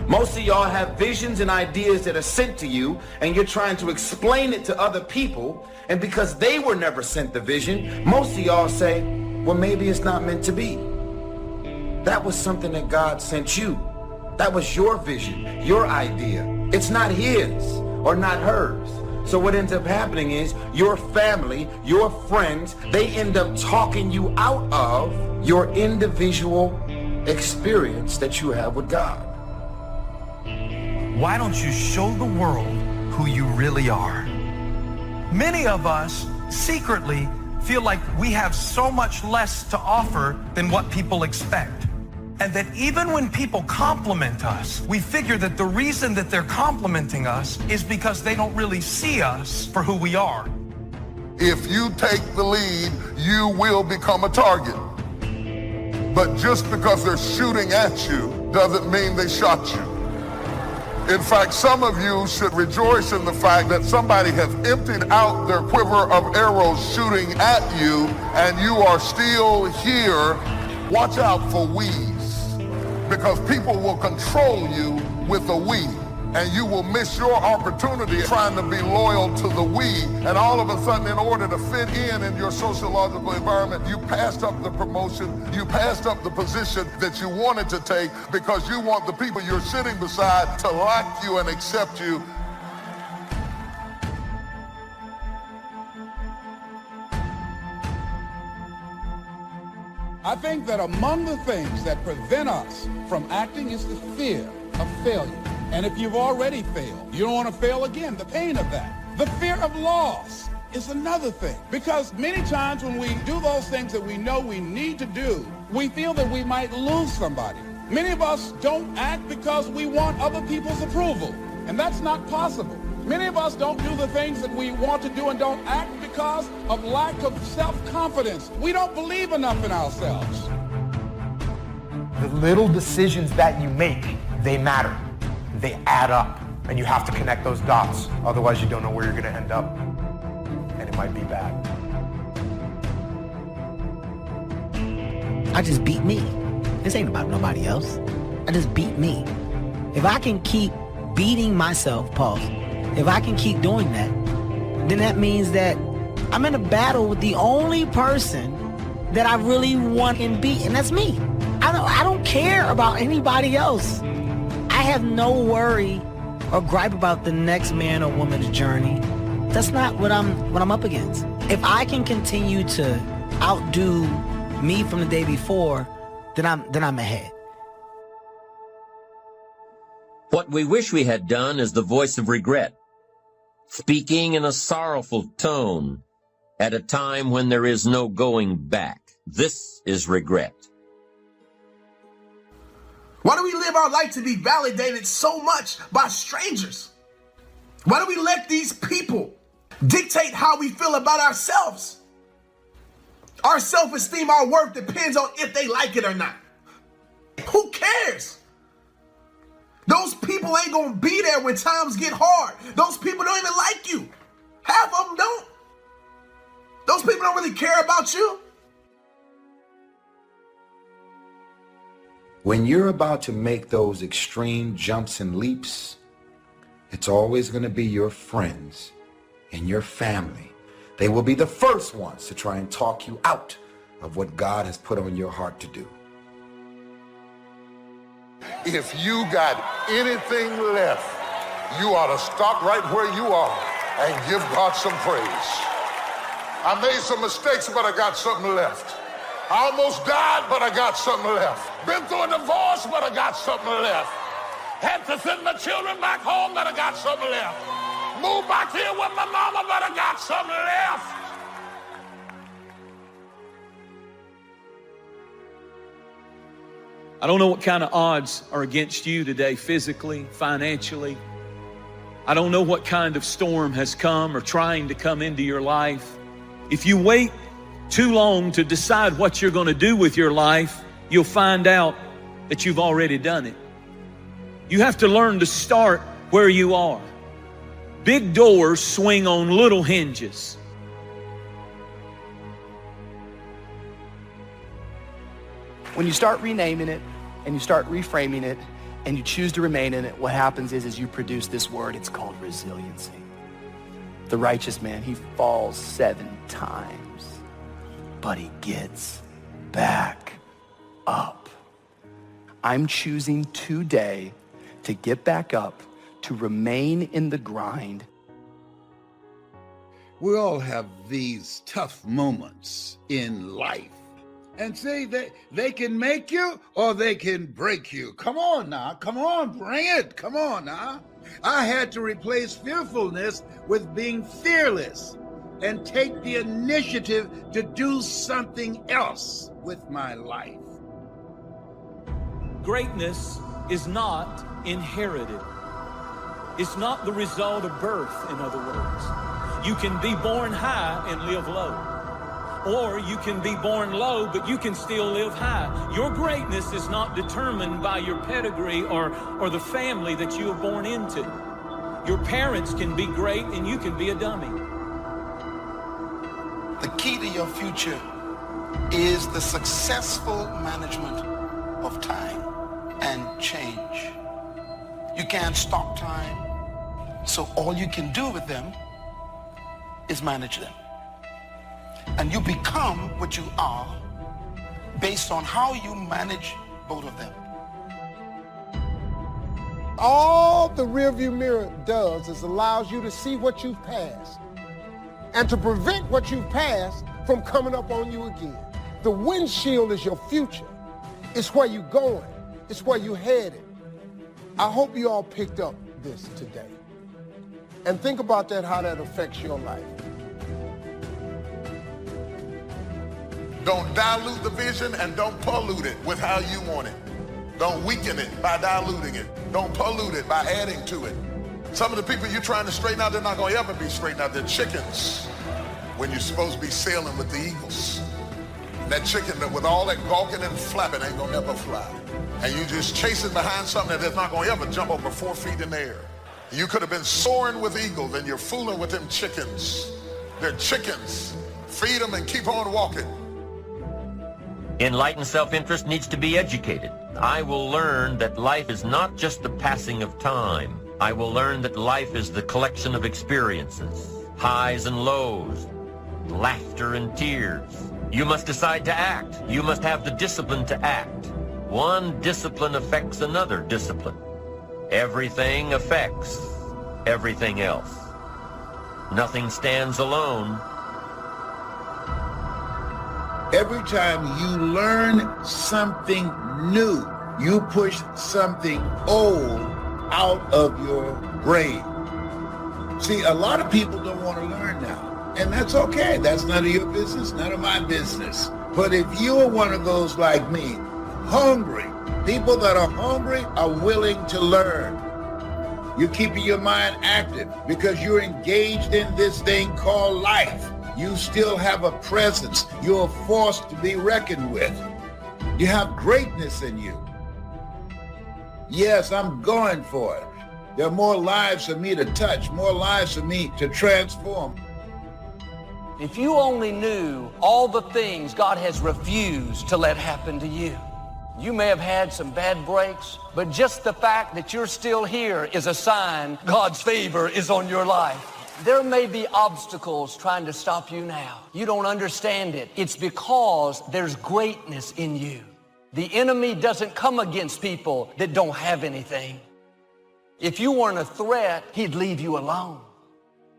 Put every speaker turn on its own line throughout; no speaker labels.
Most of y'all have visions and ideas that are sent to you, and you're trying to explain it to other people, and because they were never sent the vision, most of y'all say, well, maybe it's not meant to be. That was something that God sent you. That was your vision, your idea. It's not his or not hers. So what ends up happening is your family, your friends, they end up talking you out of your individual experience that you have with God.
Why don't you show the world who you really are? Many of us secretly feel like we have so much less to offer than what people expect. And that even when people compliment us, we figure that the reason that they're complimenting us is because they don't really see us for who we are.
If you take the lead, you will become a target. But just because they're shooting at you doesn't mean they shot you. In fact, some of you should rejoice in the fact that somebody has emptied out their quiver of arrows shooting at you, and you are still here. Watch out for we's, because people will control you with a we, and you will miss your opportunity trying to be loyal to the we, and all of a sudden, in order to fit in your sociological environment, you passed up the promotion, you passed up the position that you wanted to take because you want the people you're sitting beside to like you and accept you.
I think that among the things that prevent us from acting is the fear of failure. And if you've already failed, you don't want to fail again, the pain of that. The fear of loss is another thing. Because many times when we do those things that we know we need to do, we feel that we might lose somebody. Many of us don't act because we want other people's approval, and that's not possible. Many of us don't do the things that we want to do and don't act because of lack of self-confidence. We don't believe enough in ourselves.
The little decisions that you make, they matter. They add up, and you have to connect those dots. Otherwise, you don't know where you're going to end up, and it might be bad.
I just beat me. This ain't about nobody else. I just beat me. If I can keep beating myself, pause, if I can keep doing that, then that means that I'm in a battle with the only person that I really want and beat, and that's me. I don't care about anybody else. I have no worry or gripe about the next man or woman's journey. That's not what I'm up against. If I can continue to outdo me from the day before, then I'm ahead.
What we wish we had done is the voice of regret, speaking in a sorrowful tone at a time when there is no going back. This is regret.
Why do we live our life to be validated so much by strangers? Why do we let these people dictate how we feel about ourselves? Our self-esteem, our worth depends on if they like it or not. Who cares? Those people ain't gonna be there when times get hard. Those people don't even like you. Half of them don't. Those people don't really care about you.
When you're about to make those extreme jumps and leaps, it's always going to be your friends and your family. They will be the first ones to try and talk you out of what God has put on your heart to do.
If you got anything left, you ought to stop right where you are and give God some praise. I made some mistakes, but I got something left. I almost died, but I got something left. Been through a divorce, but I got something left. Had to send my children back home, but I got something left. Moved back here with my mama, but I got something left.
I don't know what kind of odds are against you today, physically, financially. I don't know what kind of storm has come or trying to come into your life. If you wait too long to decide what you're going to do with your life, you'll find out that you've already done it. You have to learn to start where you are. Big doors swing on little hinges.
When you start renaming it and you start reframing it,
and you choose to remain in it, what happens is you produce this word. It's called resiliency. The righteous man, he falls 7 times, but he gets back up. I'm choosing today to get back up, to remain in the grind.
We all have these tough moments in life. And see, they can make you or they can break you. Come on now, come on, bring it, come on now. I had to replace fearfulness with being fearless and take the initiative to do something else with my life.
Greatness is not inherited. It's not the result of birth, in other words. You can be born high and live low. Or you can be born low, but you can still live high. Your greatness is not determined by your pedigree or the family that you were born into. Your parents can be great and you can be a dummy.
The key to your future is the successful management of time and change. You can't stop time, so all you can do with them is manage them. And you become what you are based on how you manage both of them.
All the rearview mirror does is allows you to see what you've passed and to prevent what you've passed from coming up on you again. The windshield is your future. It's where you're going. It's where you're headed. I hope you all picked up this today. And think about that, how that affects your life.
Don't dilute the vision and don't pollute it with how you want it. Don't weaken it by diluting it. Don't pollute it by adding to it. Some of the people you're trying to straighten out, they're not going to ever be straightened out. They're chickens when you're supposed to be sailing with the eagles. That chicken that with all that gawking and flapping ain't going to ever fly. And you just chasing behind something that's not going to ever jump over 4 feet in the air. You could have been soaring with eagles and you're fooling with them chickens. They're chickens. Feed them and keep on walking.
Enlightened self-interest needs to be educated. I will learn that life is not just the passing of time. I will learn that life is the collection of experiences, highs and lows, laughter and tears. You must decide to act. You must have the discipline to act. One discipline affects another discipline. Everything affects everything else. Nothing stands alone.
Every time you learn something new, you push something old out of your brain. See, a lot of people don't want to learn now, and that's okay. That's none of your business, none of my business. But if you're one of those like me, hungry, people that are hungry are willing to learn. You're keeping your mind active because you're engaged in this thing called life. You still have a presence. You're a force to be reckoned with. You have greatness in you. Yes, I'm going for it. There are more lives for me to touch, more lives for me to transform.
If you only knew all the things God has refused to let happen to you. You may have had some bad breaks, but just the fact that you're still here is a sign God's favor is on your life. There may be obstacles trying to stop you now. You don't understand it. It's because there's greatness in you. The enemy doesn't come against people that don't have anything. If you weren't a threat, he'd leave you alone.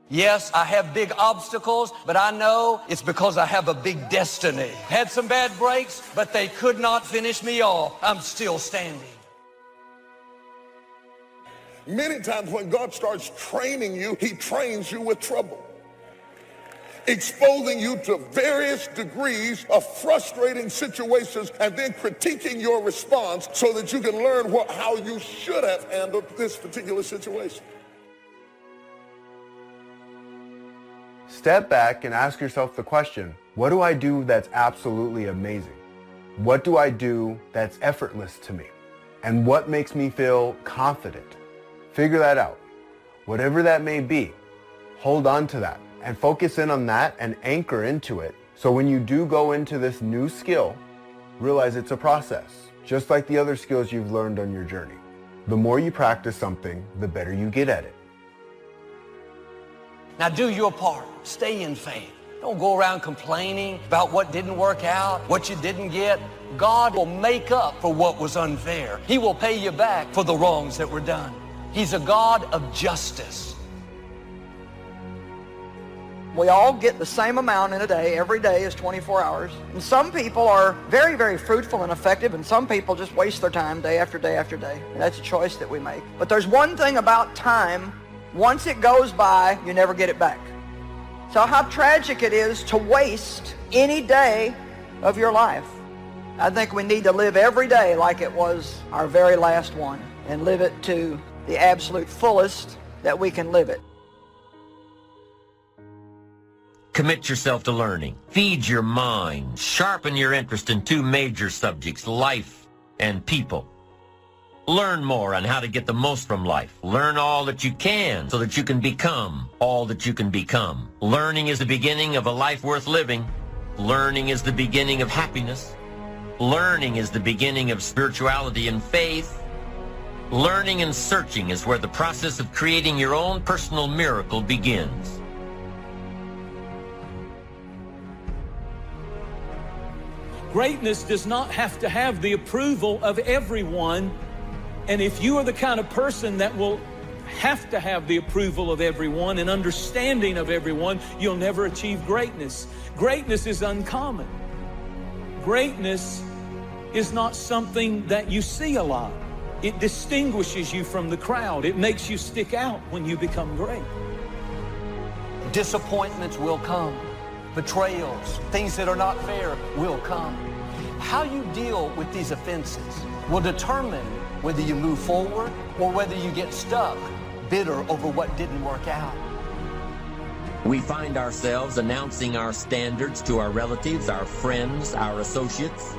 Yes, I have big obstacles, but I know it's because I have a big destiny. Had some bad breaks, but they could not finish me off. I'm still standing.
Many times when God starts training you, he trains you with trouble, exposing you to various degrees of frustrating situations and then critiquing your response so that you can learn how you should have handled this particular situation.
Step back and ask yourself the question, what do I do that's absolutely amazing? What do I do that's effortless to me? And what makes me feel confident? Figure that out. Whatever that may be, hold on to that and focus in on that and anchor into it. So when you do go into this new skill, realize it's a process, just like the other skills you've learned on your journey. The more you practice something, the better you get at it.
Now do your part. Stay in faith. Don't go around complaining about what didn't work out, what you didn't get. God will make up for what was unfair. He will pay you back for the wrongs that were done. He's a God of justice.
We all get the same amount in a day. Every day is 24 hours. And some people are very, very fruitful and effective, and some people just waste their time day after day after day. And that's a choice that we make. But there's one thing about time. Once it goes by, you never get it back. So how tragic it is to waste any day of your life. I think we need to live every day like it was our very last one, and live it to the absolute fullest that we can live it.
Commit yourself to learning. Feed your mind. Sharpen your interest in two major subjects, life and people. Learn more on how to get the most from life. Learn all that you can so that you can become all that you can become. Learning is the beginning of a life worth living. Learning is the beginning of happiness. Learning is the beginning of spirituality and faith. Learning and searching is where the process of creating your own personal miracle begins.
Greatness does not have to have the approval of everyone. And if you are the kind of person that will have to have the approval of everyone and understanding of everyone, you'll never achieve greatness. Greatness is uncommon. Greatness is not something that you see a lot. It distinguishes you from the crowd. It makes you stick out when you become great.
Disappointments will come. Betrayals, things that are not fair will come. How you deal with these offenses will determine whether you move forward or whether you get stuck, bitter over what didn't work out.
We find ourselves announcing our standards to our relatives, our friends, our associates.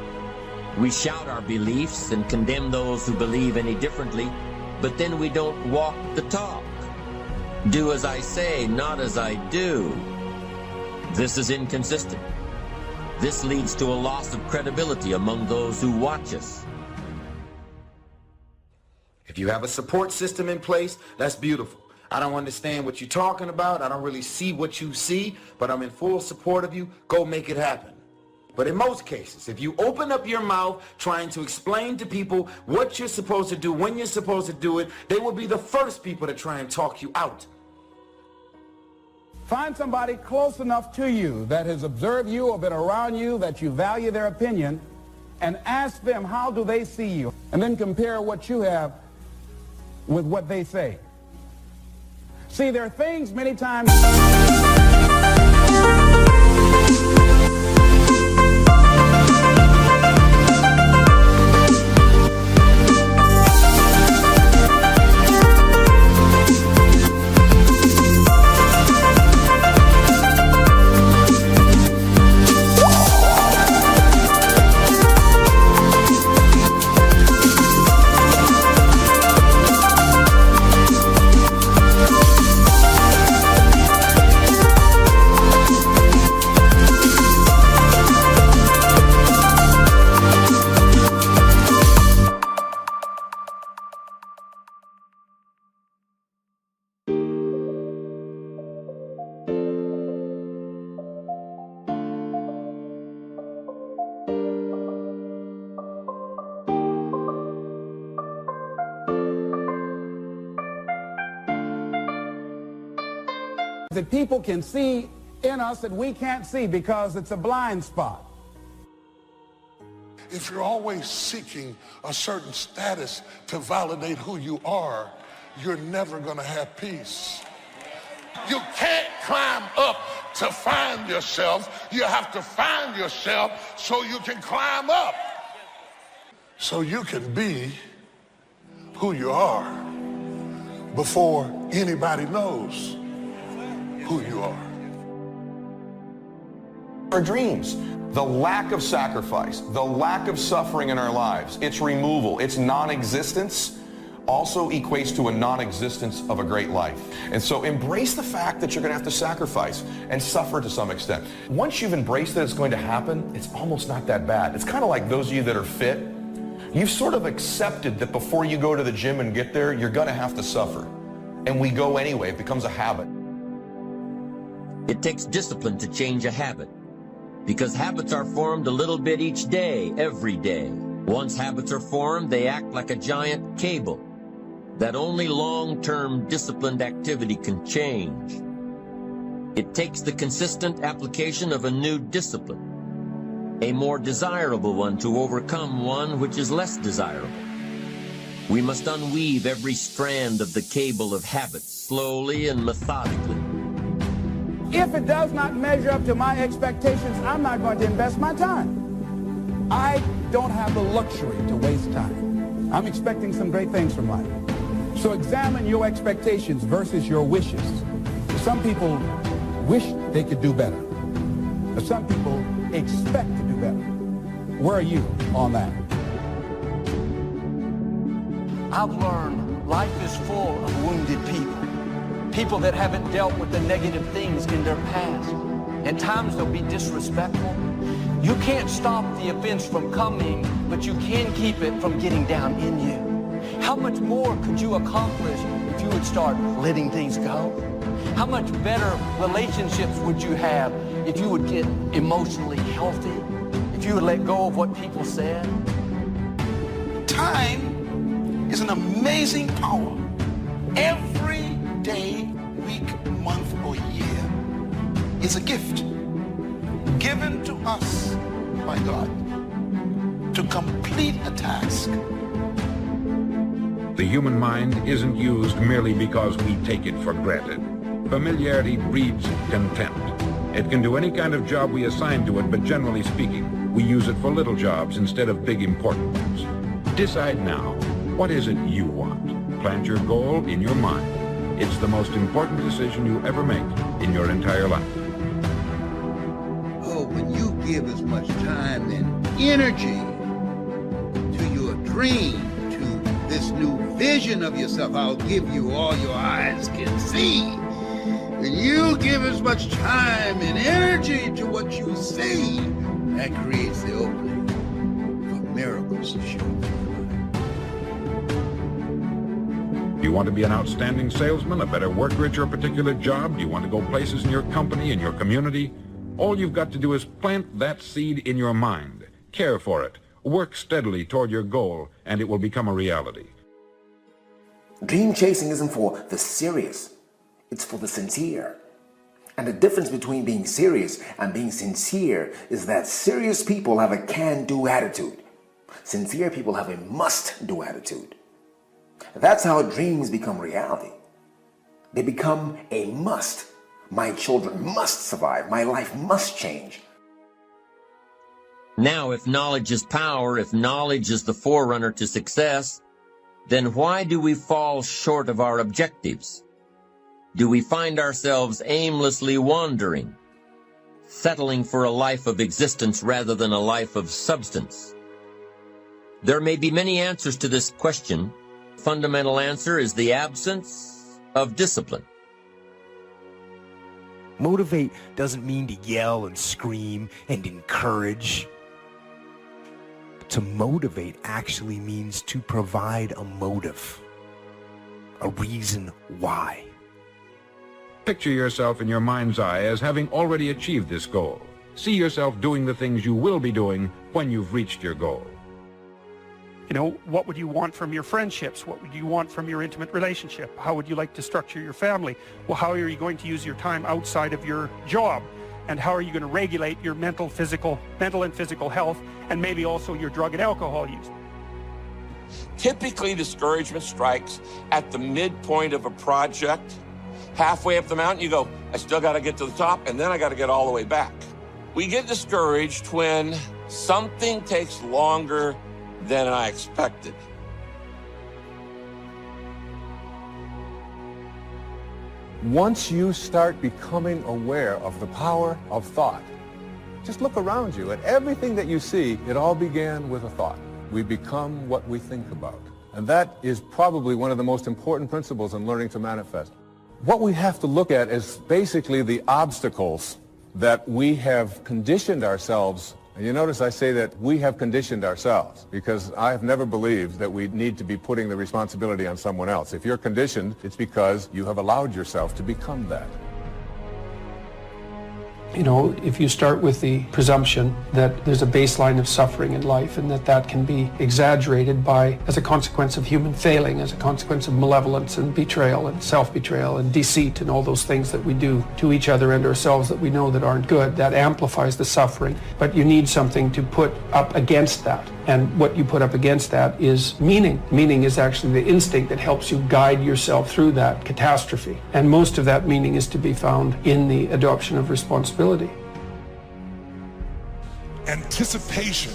We shout our beliefs and condemn those who believe any differently, but then we don't walk the talk. Do as I say, not as I do. This is inconsistent. This leads to a loss of credibility among those who watch us.
If you have a support system in place, that's beautiful. I don't understand what you're talking about. I don't really see what you see, but I'm in full support of you. Go make it happen. But in most cases, if you open up your mouth trying to explain to people what you're supposed to do, when you're supposed to do it, they will be the first people to try and talk you out.
Find somebody close enough to you that has observed you or been around you that you value their opinion, and ask them, how do they see you? And then compare what you have with what they say. See, there are things many times... that people can see in us that we can't see because it's a blind spot.
If you're always seeking a certain status to validate who you are, you're never going to have peace. You can't climb up to find yourself. You have to find yourself so you can climb up. So you can be who you are before anybody knows who you are.
Our dreams, the lack of sacrifice, the lack of suffering in our lives, its removal, its non-existence also equates to a non-existence of a great life. And so embrace the fact that you're going to have to sacrifice and suffer to some extent. Once you've embraced that it's going to happen, it's almost not that bad. It's kind of like those of you that are fit. You've sort of accepted that before you go to the gym and get there, you're going to have to suffer. And we go anyway. It becomes a habit.
It takes discipline to change a habit, because habits are formed a little bit each day, every day. Once habits are formed, they act like a giant cable that only long-term disciplined activity can change. It takes the consistent application of a new discipline, a more desirable one, to overcome one which is less desirable. We must unweave every strand of the cable of habits slowly and methodically.
If it does not measure up to my expectations, I'm not going to invest my time. I don't have the luxury to waste time. I'm expecting some great things from life. So examine your expectations versus your wishes. Some people wish they could do better. But some people expect to do better. Where are you on that?
I've learned life is full of wounded people. People that haven't dealt with the negative things in their past. At times they'll be disrespectful. You can't stop the offense from coming, but you can keep it from getting down in you. How much more could you accomplish if you would start letting things go? How much better relationships would you have if you would get emotionally healthy? If you would let go of what people said?
Time is an amazing power. Every day, week, month, or year is a gift given to us by God to complete a task.
The human mind isn't used merely because we take it for granted. Familiarity breeds contempt. It can do any kind of job we assign to it, but generally speaking, we use it for little jobs instead of big important ones. Decide now, what is it you want? Plant your goal in your mind. It's the most important decision you ever make in your entire life.
Oh, when you give as much time and energy to your dream, to this new vision of yourself, I'll give you all your eyes can see. When you give as much time and energy to what you see, that creates the opening for miracles to show up.
Do you want to be an outstanding salesman, a better worker at your particular job? Do you want to go places in your company, in your community? All you've got to do is plant that seed in your mind, care for it, work steadily toward your goal, and it will become a reality.
Dream chasing isn't for the serious, it's for the sincere. And the difference between being serious and being sincere is that serious people have a can-do attitude. Sincere people have a must-do attitude. That's how dreams become reality. They become a must. My children must survive. My life must change.
Now, if knowledge is power, if knowledge is the forerunner to success, then why do we fall short of our objectives? Do we find ourselves aimlessly wandering, settling for a life of existence rather than a life of substance? There may be many answers to this question. Fundamental answer is the absence of discipline.
Motivate doesn't mean to yell and scream and encourage. To motivate actually means to provide a motive, a reason why.
Picture yourself in your mind's eye as having already achieved this goal. See yourself doing the things you will be doing when you've reached your goal.
You know, what would you want from your friendships? What would you want from your intimate relationship? How would you like to structure your family? Well, how are you going to use your time outside of your job? And how are you going to regulate your mental and physical health, and maybe also your drug and alcohol use?
Typically, discouragement strikes at the midpoint of a project. Halfway up the mountain, you go, I still got to get to the top, and then I got to get all the way back. We get discouraged when something takes longer than I expected.
Once you start becoming aware of the power of thought, just look around you at everything that you see. It all began with a thought. We become what we think about. And that is probably one of the most important principles in learning to manifest. What we have to look at is basically the obstacles that we have conditioned ourselves And you notice I say that we have conditioned ourselves, because I have never believed that we need to be putting the responsibility on someone else. If you're conditioned, it's because you have allowed yourself to become that.
You know, if you start with the presumption that there's a baseline of suffering in life and that can be exaggerated as a consequence of human failing, as a consequence of malevolence and betrayal and self-betrayal and deceit and all those things that we do to each other and ourselves that we know that aren't good, that amplifies the suffering. But you need something to put up against that. And what you put up against that is meaning. Meaning is actually the instinct that helps you guide yourself through that catastrophe. And most of that meaning is to be found in the adoption of responsibility.
Anticipation.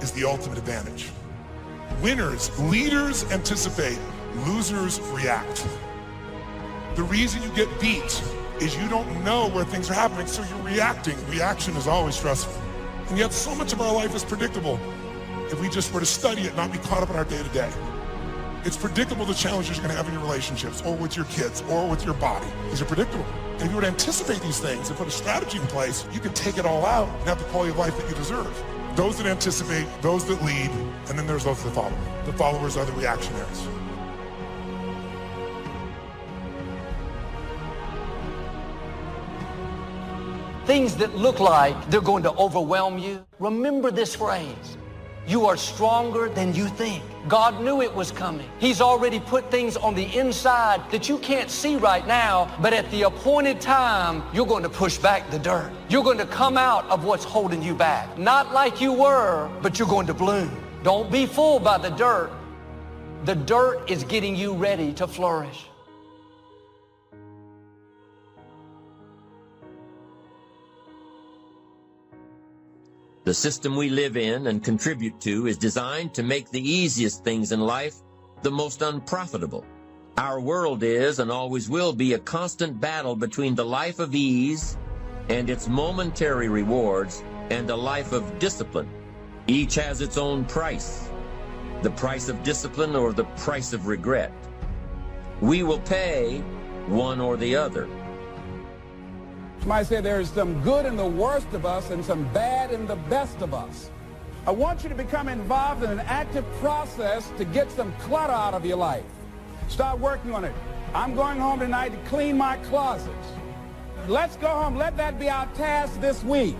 is the ultimate advantage. Winners, leaders anticipate, losers react. The reason you get beat is you don't know where things are happening, so you're reacting. Reaction is always stressful. And yet so much of our life is predictable if we just were to study it, not be caught up in our day-to-day. It's predictable the challenges you're gonna have in your relationships or with your kids or with your body. These are predictable. And if you were to anticipate these things and put a strategy in place, you can take it all out and have the quality of life that you deserve. Those that anticipate, those that lead, and then there's those that follow. The followers are the reactionaries.
things that look like they're going to overwhelm you, remember this phrase. You are stronger than you think. God knew it was coming. He's already put things on the inside that you can't see right now, but at the appointed time, you're going to push back the dirt. You're going to come out of what's holding you back. Not like you were, but you're going to bloom. Don't be fooled by the dirt. The dirt is getting you ready to flourish.
The system we live in and contribute to is designed to make the easiest things in life the most unprofitable. Our world is and always will be a constant battle between the life of ease and its momentary rewards and a life of discipline. Each has its own price, the price of discipline or the price of regret. We will pay one or the other.
Somebody said there's some good in the worst of us and some bad in the best of us. I want you to become involved in an active process to get some clutter out of your life. Start working on it. I'm going home tonight to clean my closets. Let's go home. Let that be our task this week.